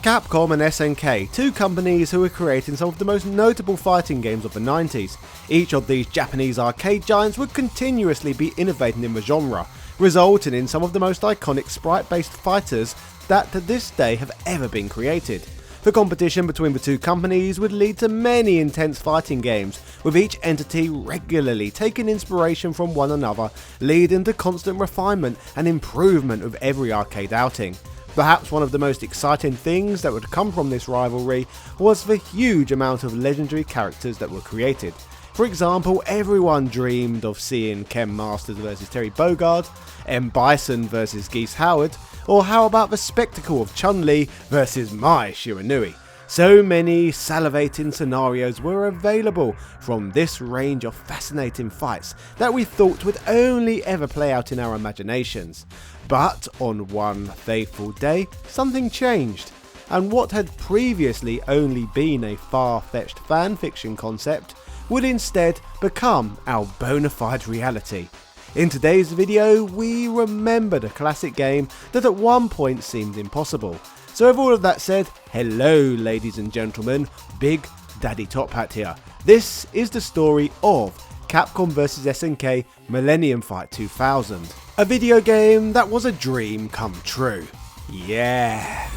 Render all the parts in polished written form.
Capcom and SNK, two companies who were creating some of the most notable fighting games of the 90s. Each of these Japanese arcade giants would continuously be innovating in the genre, resulting in some of the most iconic sprite-based fighters that to this day have ever been created. The competition between the two companies would lead to many intense fighting games, with each entity regularly taking inspiration from one another, leading to constant refinement and improvement with every arcade outing. Perhaps one of the most exciting things that would come from this rivalry was the huge amount of legendary characters that were created. For example, everyone dreamed of seeing Ken Masters vs Terry Bogard, M. Bison vs Geese Howard, or how about the spectacle of Chun-Li vs Mai Shiranui. So many salivating scenarios were available from this range of fascinating fights that we thought would only ever play out in our imaginations. But on one fateful day, something changed, and what had previously only been a far-fetched fanfiction concept would instead become our bona fide reality. In today's video, we remember the classic game that at one point seemed impossible. So with all of that said, hello ladies and gentlemen, Big Daddy Top Hat here. This is the story of Capcom Vs SNK Millennium Fight 2000. A video game that was a dream come true. Yeah.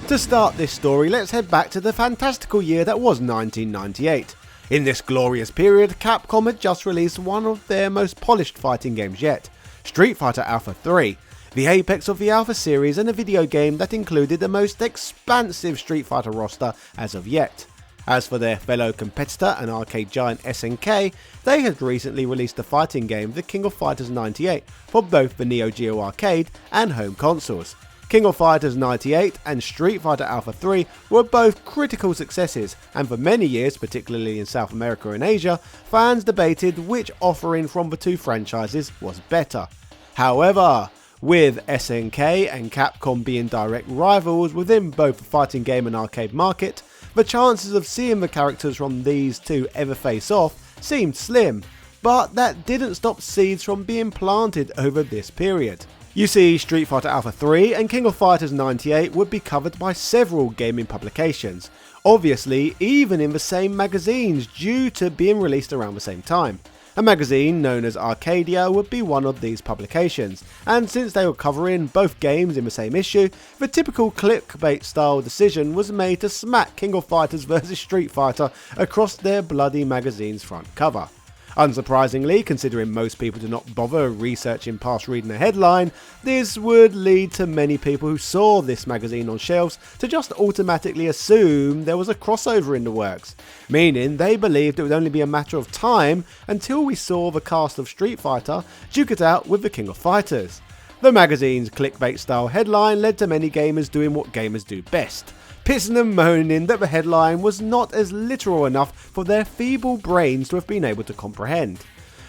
To start this story, let's head back to the fantastical year that was 1998. In this glorious period, Capcom had just released one of their most polished fighting games yet, Street Fighter Alpha 3, the apex of the Alpha series and a video game that included the most expansive Street Fighter roster as of yet. As for their fellow competitor and arcade giant SNK, they had recently released the fighting game The King of Fighters 98 for both the Neo Geo arcade and home consoles. King of Fighters 98 and Street Fighter Alpha 3 were both critical successes, and for many years, particularly in South America and Asia, fans debated which offering from the two franchises was better. However, with SNK and Capcom being direct rivals within both the fighting game and arcade market, the chances of seeing the characters from these two ever face off seemed slim, but that didn't stop seeds from being planted over this period. You see, Street Fighter Alpha 3 and King of Fighters 98 would be covered by several gaming publications, obviously even in the same magazines due to being released around the same time. A magazine known as Arcadia would be one of these publications, and since they were covering both games in the same issue, the typical clickbait style decision was made to smack King of Fighters vs Street Fighter across their bloody magazine's front cover. Unsurprisingly, considering most people do not bother researching past reading a headline, this would lead to many people who saw this magazine on shelves to just automatically assume there was a crossover in the works, meaning they believed it would only be a matter of time until we saw the cast of Street Fighter duke it out with the King of Fighters. The magazine's clickbait style headline led to many gamers doing what gamers do best, pissing and moaning that the headline was not as literal enough for their feeble brains to have been able to comprehend.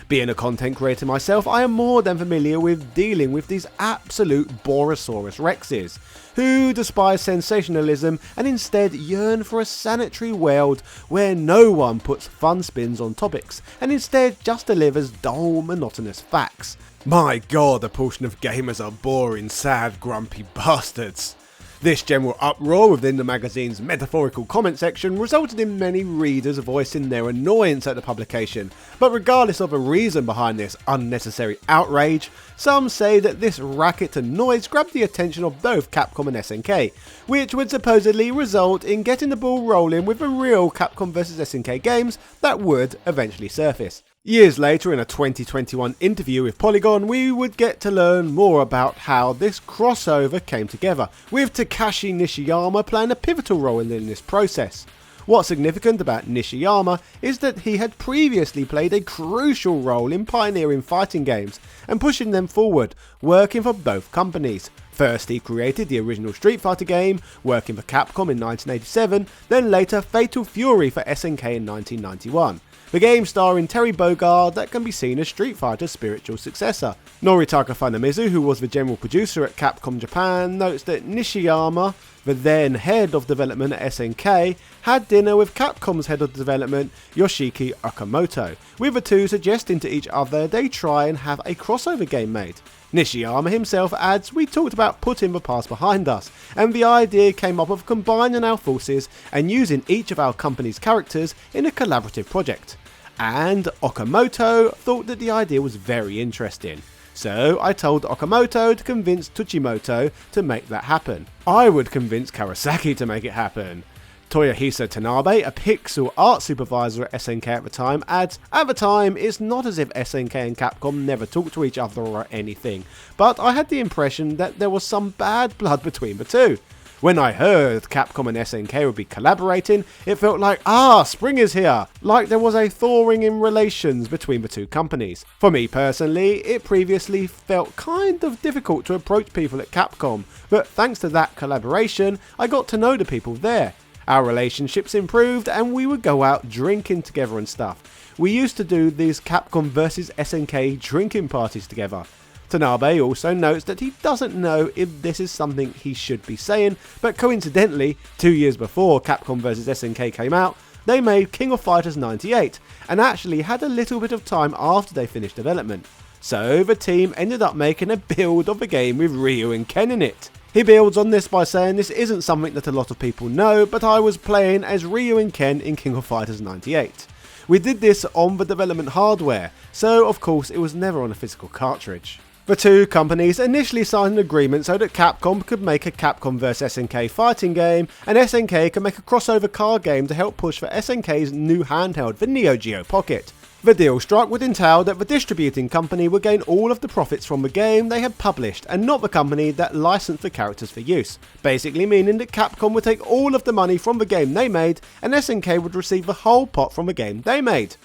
Being a content creator myself, I am more than familiar with dealing with these absolute Borosaurus Rexes, who despise sensationalism and instead yearn for a sanitary world where no one puts fun spins on topics and instead just delivers dull, monotonous facts. My god, a portion of gamers are boring, sad, grumpy bastards. This general uproar within the magazine's metaphorical comment section resulted in many readers voicing their annoyance at the publication, but regardless of the reason behind this unnecessary outrage, some say that this racket and noise grabbed the attention of both Capcom and SNK, which would supposedly result in getting the ball rolling with the real Capcom vs SNK games that would eventually surface. Years later, in a 2021 interview with Polygon, we would get to learn more about how this crossover came together, with Takashi Nishiyama playing a pivotal role in this process. What's significant about Nishiyama is that he had previously played a crucial role in pioneering fighting games and pushing them forward, working for both companies. First, he created the original Street Fighter game, working for Capcom in 1987, then later Fatal Fury for SNK in 1991. The game starring Terry Bogard that can be seen as Street Fighter's spiritual successor. Noritaka Funamizu, who was the general producer at Capcom Japan, notes that Nishiyama The then head of development at SNK had dinner with Capcom's head of development, Yoshiki Okamoto, with the two suggesting to each other they try and have a crossover game made. Nishiyama himself adds, "We talked about putting the past behind us, and the idea came up of combining our forces and using each of our company's characters in a collaborative project." And Okamoto thought that the idea was very interesting. So I told Okamoto to convince Tsuchimoto to make that happen. I would convince Karasaki to make it happen. Toyohisa Tanabe, a pixel art supervisor at SNK at the time, adds, "At the time, it's not as if SNK and Capcom never talked to each other or anything, but I had the impression that there was some bad blood between the two. When I heard Capcom and SNK would be collaborating, it felt like, spring is here, like there was a thawing in relations between the two companies. For me personally, it previously felt kind of difficult to approach people at Capcom, but thanks to that collaboration, I got to know the people there. Our relationships improved and we would go out drinking together and stuff. We used to do these Capcom Vs SNK drinking parties together." Tanabe also notes that he doesn't know if this is something he should be saying, but coincidentally, 2 years before Capcom Vs SNK came out, they made King of Fighters 98, and actually had a little bit of time after they finished development. So the team ended up making a build of the game with Ryu and Ken in it. He builds on this by saying, "This isn't something that a lot of people know, but I was playing as Ryu and Ken in King of Fighters 98. We did this on the development hardware, so of course it was never on a physical cartridge." The two companies initially signed an agreement so that Capcom could make a Capcom vs SNK fighting game, and SNK could make a crossover card game to help push for SNK's new handheld, the Neo Geo Pocket. The deal struck would entail that the distributing company would gain all of the profits from the game they had published, and not the company that licensed the characters for use, basically meaning that Capcom would take all of the money from the game they made, and SNK would receive the whole pot from the game they made.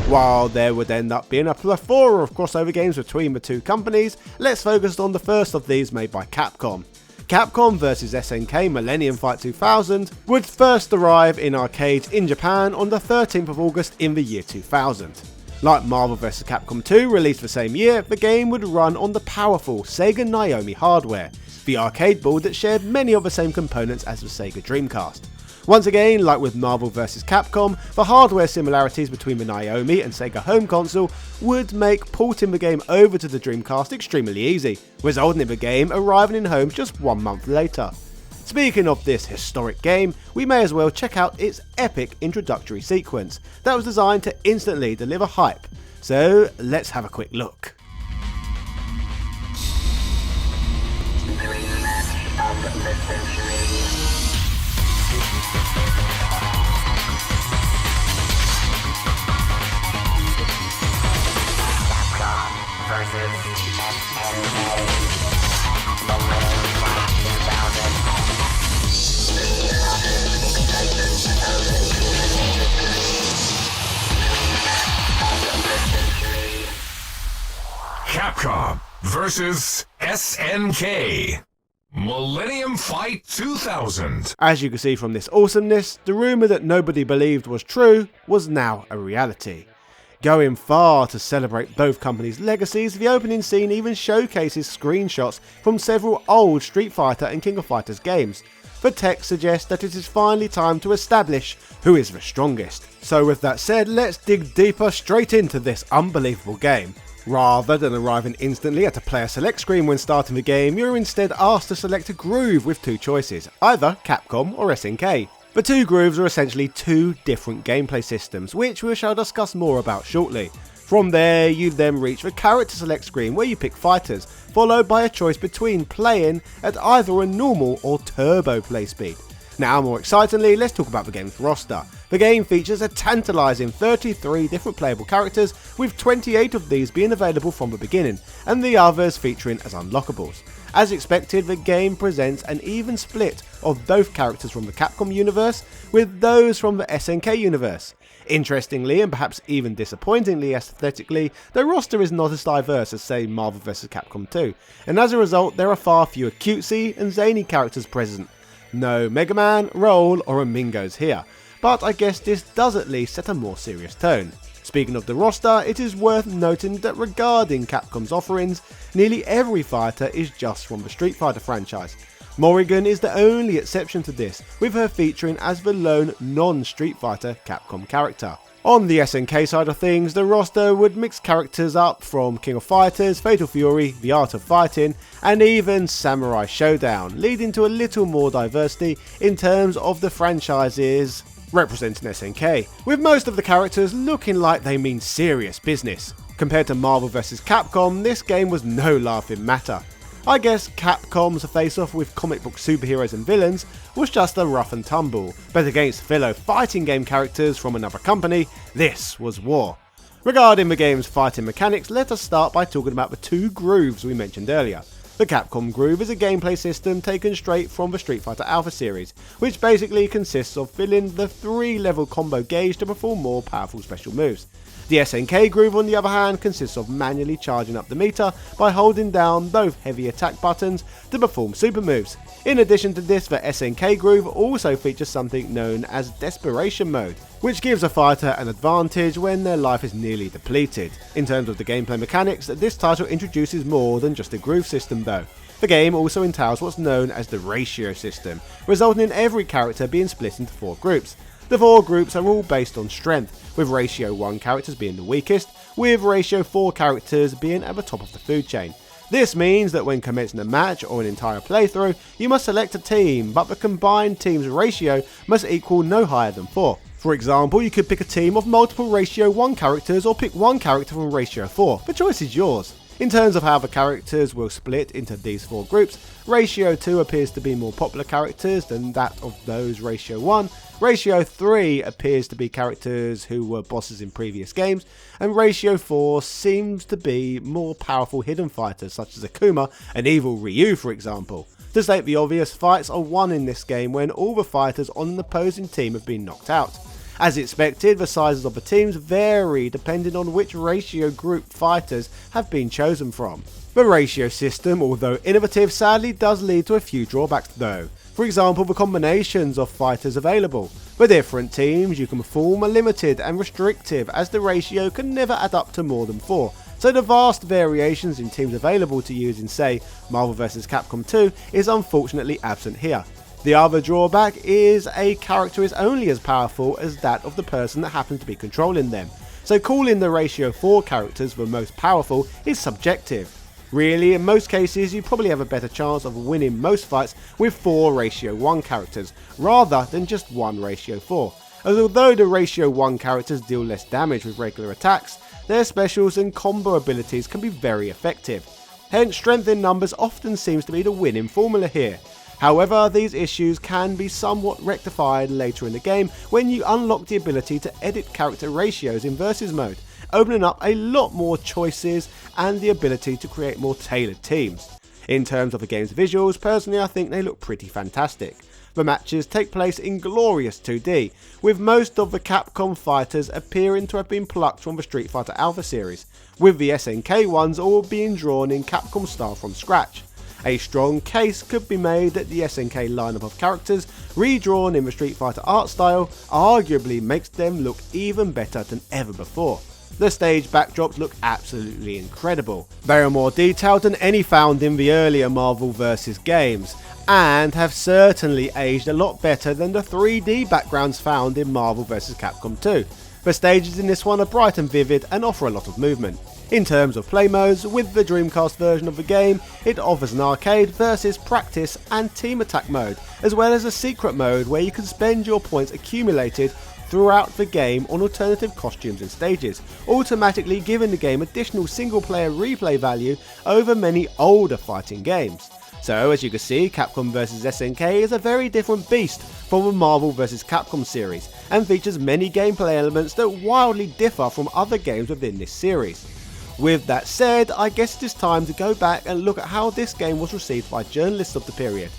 While there would end up being a plethora of crossover games between the two companies, let's focus on the first of these made by Capcom. Capcom vs SNK Millennium Fight 2000 would first arrive in arcades in Japan on the 13th of August in the year 2000. Like Marvel vs Capcom 2 released the same year, the game would run on the powerful Sega Naomi hardware, the arcade board that shared many of the same components as the Sega Dreamcast. Once again, like with Marvel vs Capcom, the hardware similarities between the Naomi and Sega home console would make porting the game over to the Dreamcast extremely easy, resulting in the game arriving in homes just 1 month later. Speaking of this historic game, we may as well check out its epic introductory sequence that was designed to instantly deliver hype. So let's have a quick look. Capcom Vs SNK Millennium Fight 2000. As you can see from this awesomeness, the rumour that nobody believed was true was now a reality. Going far to celebrate both companies' legacies, the opening scene even showcases screenshots from several old Street Fighter and King of Fighters games. The text suggests that it is finally time to establish who is the strongest. So with that said, let's dig deeper straight into this unbelievable game. Rather than arriving instantly at a player select screen when starting the game, you're instead asked to select a groove with two choices, either Capcom or SNK. The two grooves are essentially two different gameplay systems, which we shall discuss more about shortly. From there, you then reach the character select screen where you pick fighters, followed by a choice between playing at either a normal or turbo play speed. Now, more excitingly, let's talk about the game's roster. The game features a tantalising 33 different playable characters, with 28 of these being available from the beginning, and the others featuring as unlockables. As expected, the game presents an even split of both characters from the Capcom universe with those from the SNK universe. Interestingly, and perhaps even disappointingly aesthetically, the roster is not as diverse as, say, Marvel vs Capcom 2, and as a result there are far fewer cutesy and zany characters present. No Mega Man, Roll or Amigos here, but I guess this does at least set a more serious tone. Speaking of the roster, it is worth noting that regarding Capcom's offerings, nearly every fighter is just from the Street Fighter franchise. Morrigan is the only exception to this, with her featuring as the lone non-Street Fighter Capcom character. On the SNK side of things, the roster would mix characters up from King of Fighters, Fatal Fury, The Art of Fighting, and even Samurai Showdown, leading to a little more diversity in terms of the franchises representing SNK, with most of the characters looking like they mean serious business. Compared to Marvel vs Capcom, this game was no laughing matter. I guess Capcom's face-off with comic book superheroes and villains was just a rough and tumble, but against fellow fighting game characters from another company, this was war. Regarding the game's fighting mechanics, let us start by talking about the two grooves we mentioned earlier. The Capcom Groove is a gameplay system taken straight from the Street Fighter Alpha series, which basically consists of filling the 3-level combo gauge to perform more powerful special moves. The SNK Groove, on the other hand, consists of manually charging up the meter by holding down both heavy attack buttons to perform super moves. In addition to this, the SNK Groove also features something known as Desperation Mode, which gives a fighter an advantage when their life is nearly depleted. In terms of the gameplay mechanics, this title introduces more than just a groove system though. The game also entails what's known as the ratio system, resulting in every character being split into 4 groups. The 4 groups are all based on strength, with ratio 1 characters being the weakest, with ratio 4 characters being at the top of the food chain. This means that when commencing a match or an entire playthrough, you must select a team, but the combined team's ratio must equal no higher than 4. For example, you could pick a team of multiple ratio 1 characters or pick one character from ratio 4. The choice is yours. In terms of how the characters will split into these 4 groups, ratio 2 appears to be more popular characters than that of those ratio 1, ratio 3 appears to be characters who were bosses in previous games, and ratio 4 seems to be more powerful hidden fighters such as Akuma and evil Ryu for example. To state the obvious, fights are won in this game when all the fighters on an opposing team have been knocked out. As expected, the sizes of the teams vary depending on which ratio group fighters have been chosen from. The ratio system, although innovative, sadly does lead to a few drawbacks though. For example, the combinations of fighters available. For different teams, you can perform are limited and restrictive as the ratio can never add up to more than 4. So the vast variations in teams available to use in, say, Marvel vs Capcom 2 is unfortunately absent here. The other drawback is a character is only as powerful as that of the person that happens to be controlling them, so calling the ratio 4 characters the most powerful is subjective. Really, in most cases you probably have a better chance of winning most fights with 4 ratio 1 characters, rather than just 1 ratio 4, as although the ratio 1 characters deal less damage with regular attacks, their specials and combo abilities can be very effective. Hence, strength in numbers often seems to be the winning formula here. However, these issues can be somewhat rectified later in the game when you unlock the ability to edit character ratios in versus mode, opening up a lot more choices and the ability to create more tailored teams. In terms of the game's visuals, personally I think they look pretty fantastic. The matches take place in glorious 2D, with most of the Capcom fighters appearing to have been plucked from the Street Fighter Alpha series, with the SNK ones all being drawn in Capcom style from scratch. A strong case could be made that the SNK lineup of characters, redrawn in the Street Fighter art style, arguably makes them look even better than ever before. The stage backdrops look absolutely incredible. They are more detailed than any found in the earlier Marvel vs games, and have certainly aged a lot better than the 3D backgrounds found in Marvel vs Capcom 2. The stages in this one are bright and vivid and offer a lot of movement. In terms of play modes, with the Dreamcast version of the game, it offers an arcade versus practice and team attack mode, as well as a secret mode where you can spend your points accumulated throughout the game on alternative costumes and stages, automatically giving the game additional single player replay value over many older fighting games. So as you can see, Capcom vs SNK is a very different beast from the Marvel vs Capcom series, and features many gameplay elements that wildly differ from other games within this series. With that said, I guess it is time to go back and look at how this game was received by journalists of the period.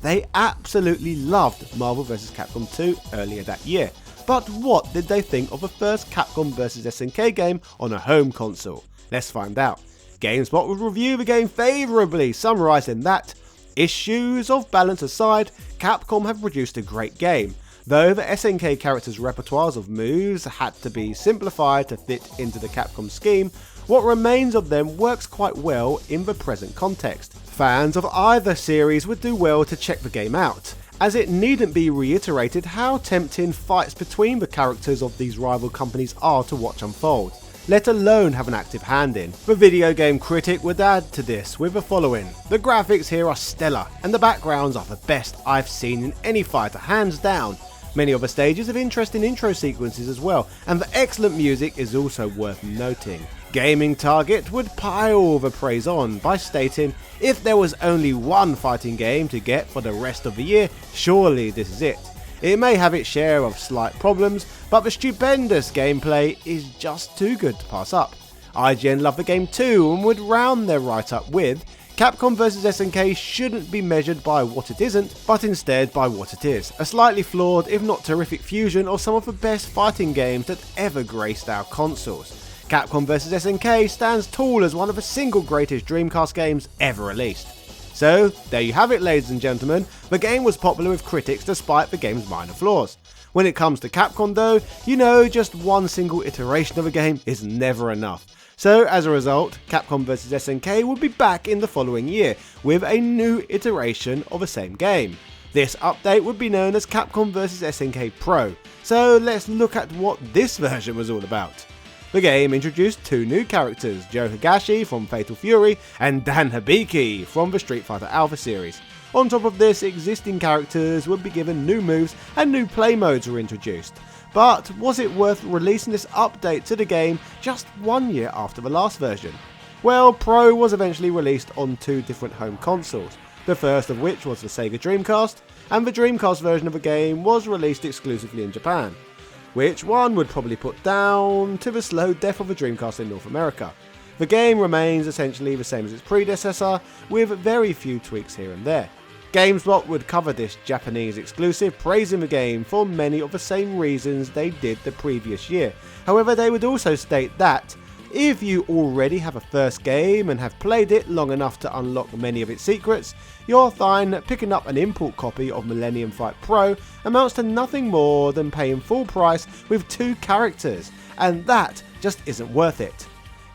They absolutely loved Marvel vs Capcom 2 earlier that year, but what did they think of the first Capcom vs SNK game on a home console? Let's find out. GameSpot will review the game favourably, summarising that, issues of balance aside, Capcom have produced a great game. Though the SNK characters' repertoires of moves had to be simplified to fit into the Capcom scheme, what remains of them works quite well in the present context. Fans of either series would do well to check the game out, as it needn't be reiterated how tempting fights between the characters of these rival companies are to watch unfold, let alone have an active hand in. The video game critic would add to this with the following: "The graphics here are stellar, and the backgrounds are the best I've seen in any fighter, hands down. Many of the stages have interesting intro sequences as well, and the excellent music is also worth noting." Gaming Target would pile the praise on by stating, "If there was only one fighting game to get for the rest of the year, surely this is it. It may have its share of slight problems, but the stupendous gameplay is just too good to pass up." IGN loved the game too and would round their write-up with, "Capcom Vs SNK shouldn't be measured by what it isn't, but instead by what it is. A slightly flawed, if not terrific fusion of some of the best fighting games that ever graced our consoles. Capcom Vs SNK stands tall as one of the single greatest Dreamcast games ever released." So, there you have it, ladies and gentlemen. The game was popular with critics despite the game's minor flaws. When it comes to Capcom though, you know just one single iteration of a game is never enough. So as a result, Capcom Vs SNK will be back in the following year with a new iteration of the same game. This update would be known as Capcom Vs SNK Pro. So let's look at what this version was all about. The game introduced two new characters, Joe Higashi from Fatal Fury and Dan Hibiki from the Street Fighter Alpha series. On top of this, existing characters would be given new moves and new play modes were introduced. But was it worth releasing this update to the game just 1 year after the last version? Well, Pro was eventually released on two different home consoles, the first of which was the Sega Dreamcast, and the Dreamcast version of the game was released exclusively in Japan, which one would probably put down to the slow death of the Dreamcast in North America. The game remains essentially the same as its predecessor, with very few tweaks here and there. GameSpot would cover this Japanese exclusive, praising the game for many of the same reasons they did the previous year. However, they would also state that if you already have a first game and have played it long enough to unlock many of its secrets, you'll find picking up an import copy of Millennium Fight Pro amounts to nothing more than paying full price with two characters, and that just isn't worth it.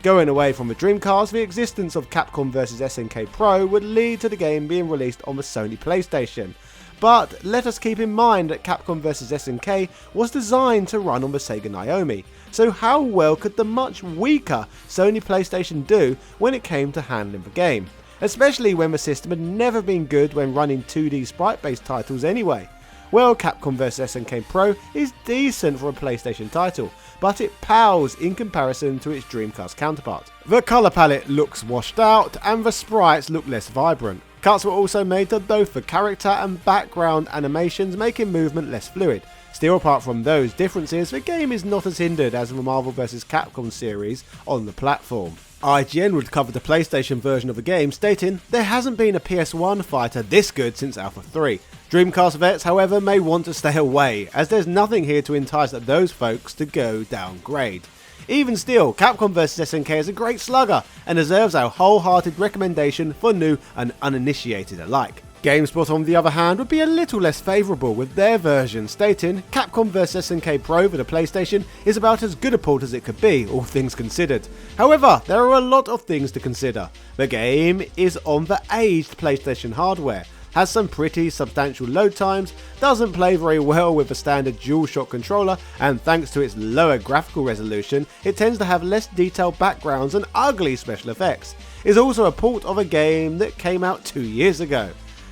Going away from the Dreamcast, the existence of Capcom Vs SNK Pro would lead to the game being released on the Sony PlayStation. But let us keep in mind that Capcom Vs SNK was designed to run on the Sega Naomi, so how well could the much weaker Sony PlayStation do when it came to handling the game? Especially when the system had never been good when running 2D sprite-based titles anyway. Well, Capcom vs SNK Pro is decent for a PlayStation title, but it pales in comparison to its Dreamcast counterpart. The colour palette looks washed out and the sprites look less vibrant. Cuts were also made to both the character and background animations, making movement less fluid. Still, apart from those differences, the game is not as hindered as the Marvel vs Capcom series on the platform. IGN would cover the PlayStation version of the game, stating, "There hasn't been a PS1 fighter this good since Alpha 3. Dreamcast vets, however, may want to stay away, as there's nothing here to entice those folks to go downgrade. Even still, Capcom vs SNK is a great slugger and deserves our wholehearted recommendation for new and uninitiated alike." GameSpot, on the other hand, would be a little less favourable with their version, stating, "Capcom vs SNK Pro for the PlayStation is about as good a port as it could be, all things considered. However, there are a lot of things to consider. The game is on the aged PlayStation hardware, has some pretty substantial load times, doesn't play very well with the standard DualShock controller, and thanks to its lower graphical resolution, it tends to have less detailed backgrounds and ugly special effects. It's also a port of a game that came out 2 years ago."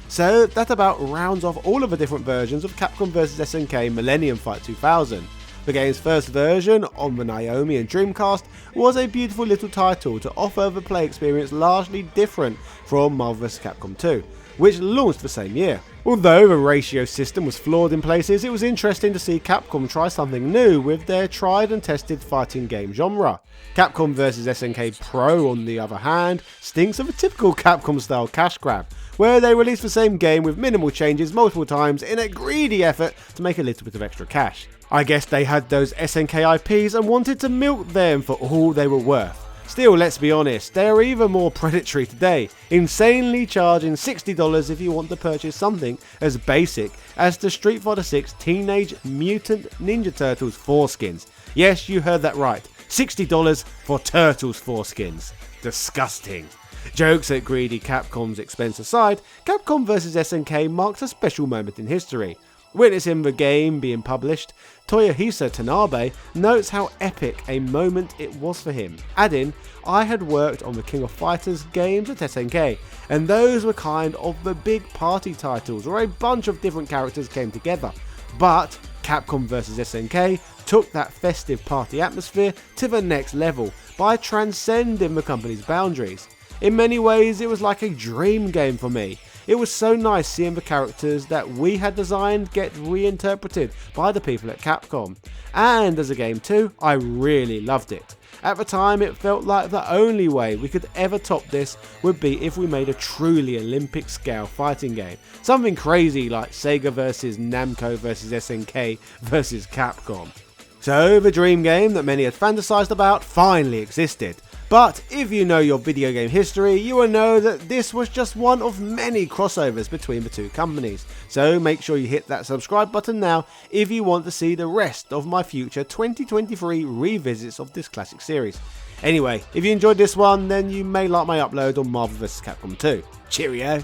So that about rounds off all of the different versions of Capcom vs SNK Millennium Fight 2000. The game's first version on the Naomi and Dreamcast was a beautiful little title to offer the play experience largely different from Marvel vs Capcom 2, which launched the same year. Although the ratio system was flawed in places, it was interesting to see Capcom try something new with their tried and tested fighting game genre. Capcom vs SNK Pro, on the other hand, stinks of a typical Capcom style cash grab, where they released the same game with minimal changes multiple times in a greedy effort to make a little bit of extra cash. I guess they had those SNK IPs and wanted to milk them for all they were worth. Still, let's be honest, they are even more predatory today, insanely charging $60 if you want to purchase something as basic as the Street Fighter 6 Teenage Mutant Ninja Turtles 4 skins. Yes, you heard that right. $60 for Turtles foreskins. Disgusting. Jokes at greedy Capcom's expense aside, Capcom Vs SNK marks a special moment in history. Witnessing the game being published, Toyohisa Tanabe notes how epic a moment it was for him, adding, "I had worked on the King of Fighters games at SNK, and those were kind of the big party titles where a bunch of different characters came together. But Capcom vs SNK took that festive party atmosphere to the next level by transcending the company's boundaries. In many ways, it was like a dream game for me. It was so nice seeing the characters that we had designed get reinterpreted by the people at Capcom. And as a game too, I really loved it. At the time, it felt like the only way we could ever top this would be if we made a truly Olympic scale fighting game. Something crazy like Sega vs Namco vs SNK vs Capcom." So the dream game that many had fantasized about finally existed. But if you know your video game history, you will know that this was just one of many crossovers between the two companies. So make sure you hit that subscribe button now if you want to see the rest of my future 2023 revisits of this classic series. Anyway, if you enjoyed this one, then you may like my upload on Marvel vs Capcom 2. Cheerio!